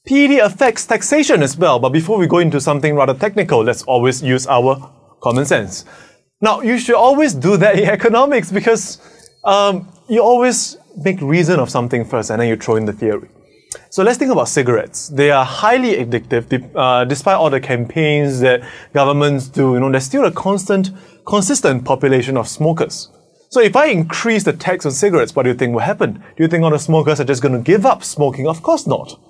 PED affects taxation as well, but before we go into something rather technical, let's always use our common sense. Now, you should always do that in economics because you always make reason of something first and then you throw in the theory. So let's think about cigarettes. They are highly addictive, despite all the campaigns that governments do. There's still a consistent population of smokers. So if I increase the tax on cigarettes, what do you think will happen? Do you think all the smokers are just going to give up smoking? Of course not.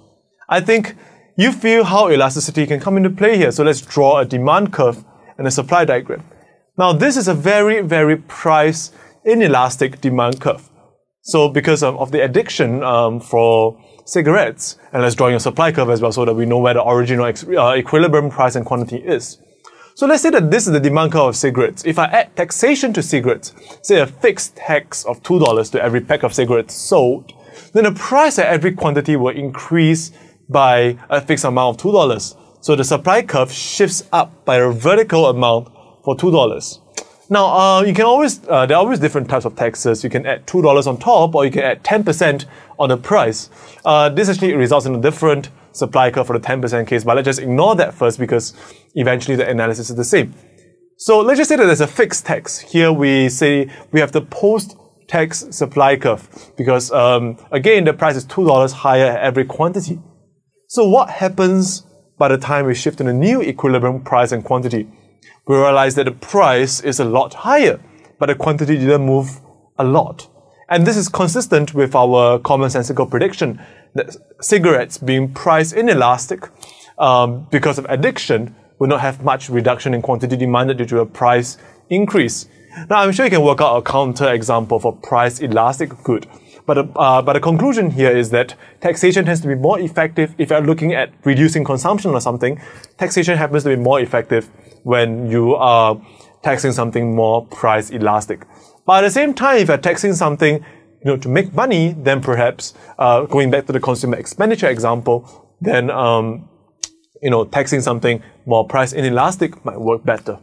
I think you feel how elasticity can come into play here. So let's draw a demand curve and a supply diagram. Now this is a very, very price inelastic demand curve. So because of the addiction for cigarettes, and let's draw a supply curve as well so that we know where the original equilibrium price and quantity is. So let's say that this is the demand curve of cigarettes. If I add taxation to cigarettes, say a fixed tax of $2 to every pack of cigarettes sold, then the price at every quantity will increase by a fixed amount of $2. So the supply curve shifts up by a vertical amount for $2. Now, you can always, there are always different types of taxes. You can add $2 on top, or you can add 10% on the price. This actually results in a different supply curve for the 10% case, but let's just ignore that first because eventually the analysis is the same. So let's just say that there's a fixed tax. Here we say we have the post-tax supply curve because, again, the price is $2 higher at every quantity. So what happens by the time we shift to the new equilibrium price and quantity? We realize that the price is a lot higher, but the quantity didn't move a lot. And this is consistent with our commonsensical prediction that cigarettes being price inelastic because of addiction will not have much reduction in quantity demanded due to a price increase. Now, I'm sure you can work out a counter example for price elastic good. But the conclusion here is that taxation tends to be more effective if you're looking at reducing consumption or something. Taxation happens to be more effective when you are taxing something more price elastic. But at the same time, if you're taxing something to make money, then perhaps, going back to the consumer expenditure example, then taxing something more price inelastic might work better.